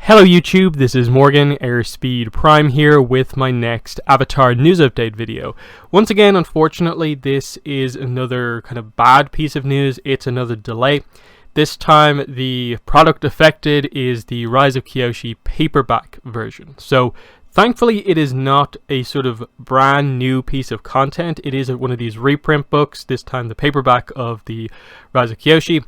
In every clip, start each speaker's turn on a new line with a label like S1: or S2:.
S1: Hello YouTube, this is Morgan, Airspeed Prime here with my next Avatar news update video. Once again, unfortunately, this is another kind of bad piece of news. It's another delay. This time, the product affected is the Rise of Kyoshi Paperback version. So, thankfully, it is not a sort of brand new piece of content. It is one of these reprint books, this time the paperback of the Rise of Kyoshi.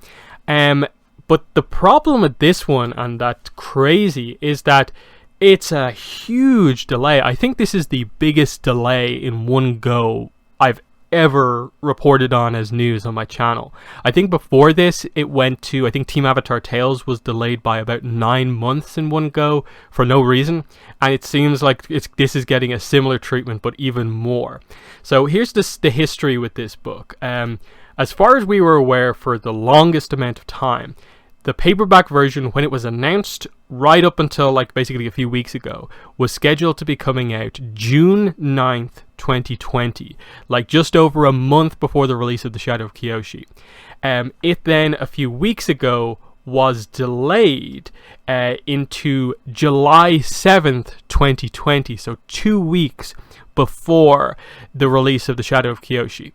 S1: But the problem with this one, and that's crazy, is that it's a huge delay. I think this is the biggest delay in one go I've ever reported on as news on my channel. I think before this, it went to, I think Team Avatar Tales was delayed by about 9 months in one go for no reason. And it seems like this is getting a similar treatment, but even more. So here's the history with this book. As far as we were aware for the longest amount of time, the paperback version, when it was announced right up until like basically a few weeks ago, was scheduled to be coming out June 9th, 2020, like just over a month before the release of The Shadow of Kyoshi. It then, a few weeks ago, was delayed into July 7th, 2020, so 2 weeks before the release of The Shadow of Kyoshi.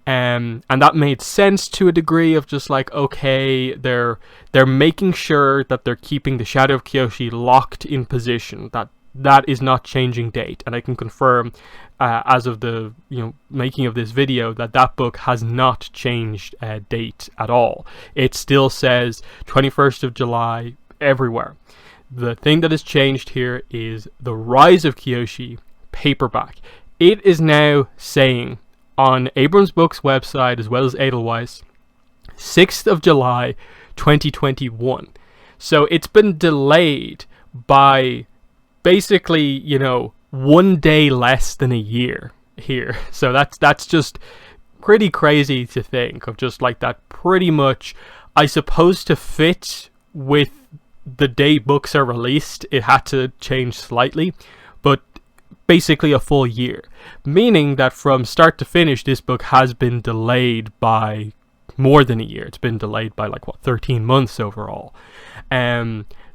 S1: And that made sense to a degree of just like, okay, they're making sure that they're keeping The Shadow of Kyoshi locked in position, that is not changing date. And I can confirm as of the making of this video that book has not changed date at all. It still says 21st of July everywhere. The thing that has changed here is the Rise of Kyoshi paperback. It is now saying on Abrams Books website as well as Edelweiss, 6th of July 2021. So it's been delayed by basically, 1 day less than a year here. So that's just pretty crazy to think of, just like that pretty much, I suppose, to fit with the day books are released, it had to change slightly, but basically a full year, meaning that from start to finish this book has been delayed by more than a year. It's been delayed by 13 months overall.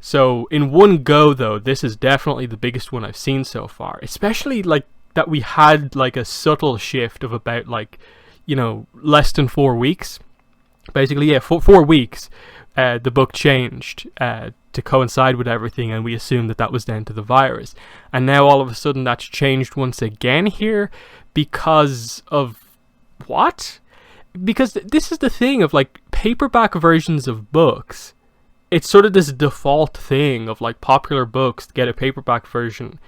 S1: So in one go though, this is definitely the biggest one I've seen so far, especially that we had a subtle shift of about less than 4 weeks. Basically, yeah, 4 weeks the book changed to coincide with everything, and we assumed that was down to the virus. And now all of a sudden that's changed once again here because of what? Because this is the thing of paperback versions of books. It's sort of this default thing of popular books get a paperback version,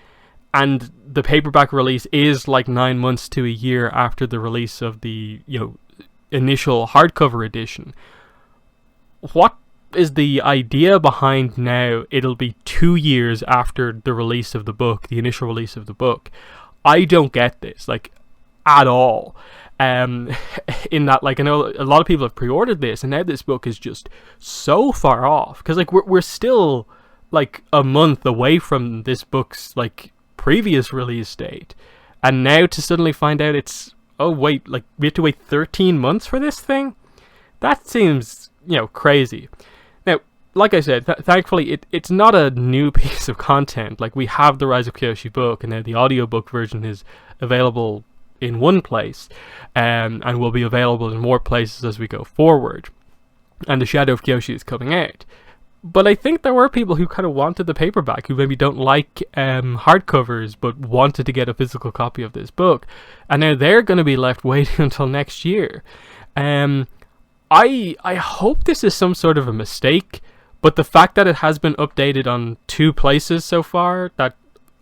S1: and the paperback release is 9 months to a year after the release of the initial hardcover edition. What is the idea behind now it'll be 2 years after the release of the book, the initial release of the book? I don't get this at all. In that I know a lot of people have pre-ordered this, and now this book is just so far off, because we're still a month away from this book's previous release date, and now to suddenly find out it's, oh wait, we have to wait 13 months for this thing? That seems crazy. Now, like I said, thankfully it's not a new piece of content. We have the Rise of Kyoshi book, and now the audiobook version is available in one place, and will be available in more places as we go forward. And The Shadow of Kyoshi is coming out. But I think there were people who kind of wanted the paperback, who maybe don't like hardcovers, but wanted to get a physical copy of this book. And now they're going to be left waiting until next year. I hope this is some sort of a mistake, but the fact that it has been updated on 2 places so far that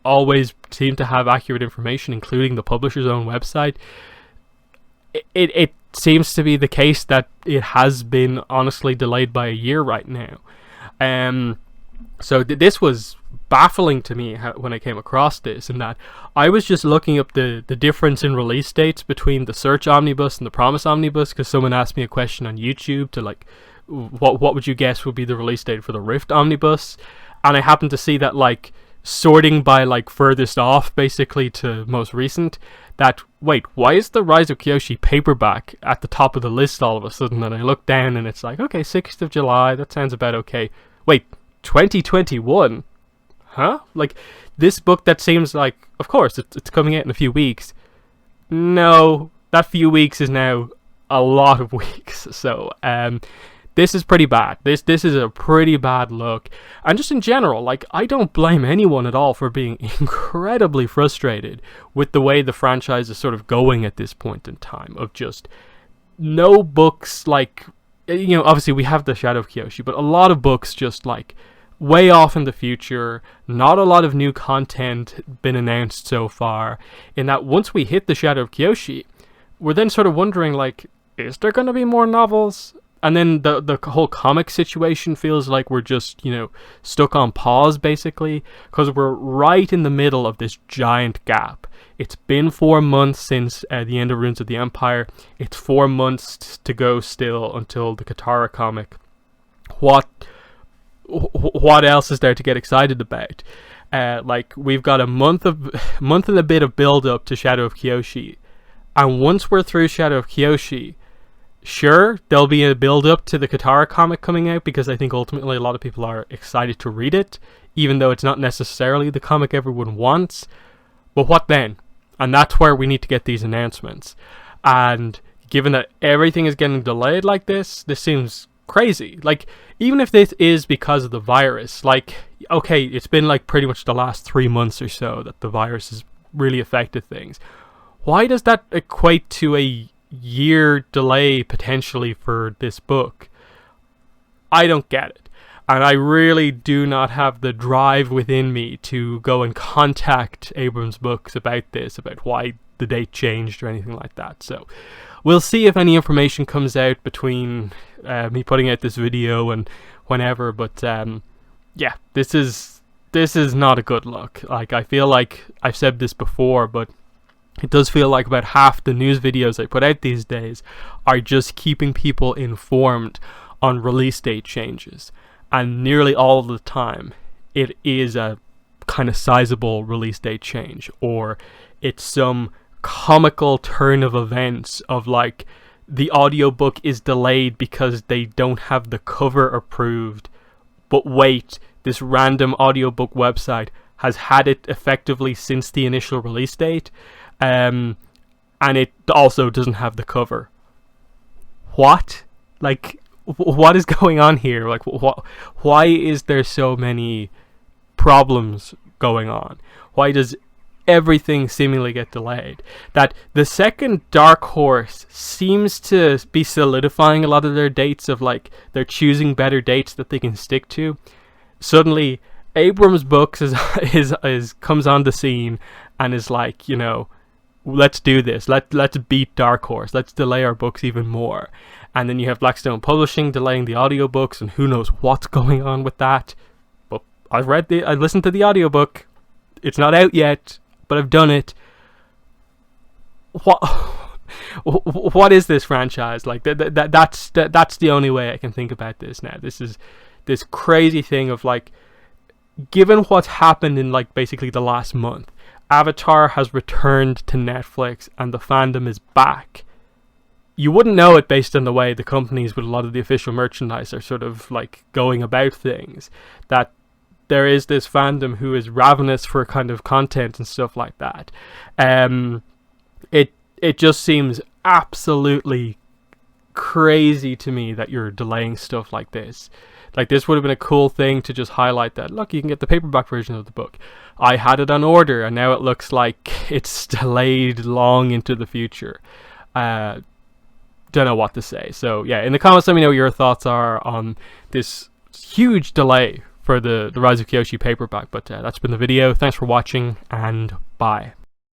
S1: always seem to have accurate information, including the publisher's own website, it seems to be the case that it has been honestly delayed by a year right now. So this was baffling to me when I came across this, in that I was just looking up the difference in release dates between the Search Omnibus and the Promise Omnibus, because someone asked me a question on YouTube to what would you guess would be the release date for the Rift Omnibus, and I happened to see that sorting by furthest off basically to most recent, that wait, why is the Rise of Kyoshi paperback at the top of the list all of a sudden? And I look down and it's okay, 6th of July, that sounds about okay. Wait, 2021? huh? Like, this book that seems like, of course, it's coming out in a few weeks. No, that few weeks is now a lot of weeks. So, this is pretty bad. This is a pretty bad look. And just in general, like, I don't blame anyone at all for being incredibly frustrated with the way the franchise is sort of going at this point in time, of just no books, like, you know, obviously we have the Shadow of Kyoshi, but a lot of books just, like, way off in the future, not a lot of new content been announced so far, in that once we hit the Shadow of Kyoshi, we're then sort of wondering, like, is there going to be more novels? And then the whole comic situation feels like we're just, you know, stuck on pause, basically, because we're right in the middle of this giant gap. It's been 4 months since the end of Runes of the Empire. It's 4 months to go still until the Katara comic. What else is there to get excited about? Like, we've got a month and a bit of build up to Shadow of Kyoshi, and once we're through Shadow of Kyoshi, sure, there'll be a build up to the Katara comic coming out, because I think ultimately a lot of people are excited to read it, even though it's not necessarily the comic everyone wants. But what then? And that's where we need to get these announcements. And given that everything is getting delayed like this seems crazy. Like, even if this is because of the virus, like, okay, it's been like pretty much the last 3 months or so that the virus has really affected things. Why does that equate to a year delay potentially for this book? I don't get it. And I really do not have the drive within me to go and contact Abrams Books about this, about why the date changed or anything like that. So we'll see if any information comes out between me putting out this video and whenever. But yeah, this is not a good look. Like, I feel like I've said this before, but it does feel like about half the news videos I put out these days are just keeping people informed on release date changes. And nearly all of the time, it is a kind of sizable release date change, or it's some comical turn of events of, like, the audiobook is delayed because they don't have the cover approved, but wait, this random audiobook website has had it effectively since the initial release date, and it also doesn't have the cover. What? Like, what is going on here? Like, why is there so many problems going on? Why does everything seemingly get delayed? That the second Dark Horse seems to be solidifying a lot of their dates, of, like, they're choosing better dates that they can stick to. Suddenly, Abrams Books is comes on the scene and is like, you know, let's do this. Let's beat Dark Horse. Let's delay our books even more. And then you have Blackstone Publishing delaying the audiobooks, and who knows what's going on with that. But I listened to the audiobook. It's not out yet, but I've done it. What is this franchise? Like, that's the only way I can think about this now. This is this crazy thing of, like, given what's happened in, like, basically the last month, Avatar has returned to Netflix and the fandom is back. You wouldn't know it based on the way the companies with a lot of the official merchandise are sort of, like, going about things, that there is this fandom who is ravenous for kind of content and stuff like that. It just seems absolutely crazy to me that you're delaying stuff like this. Like, this would have been a cool thing to just highlight that, look, you can get the paperback version of the book. I had it on order, and now it looks like it's delayed long into the future. Don't know what to say. So yeah, in the comments, let me know what your thoughts are on this huge delay for the Rise of Kyoshi paperback. But that's been the video. Thanks for watching, and bye.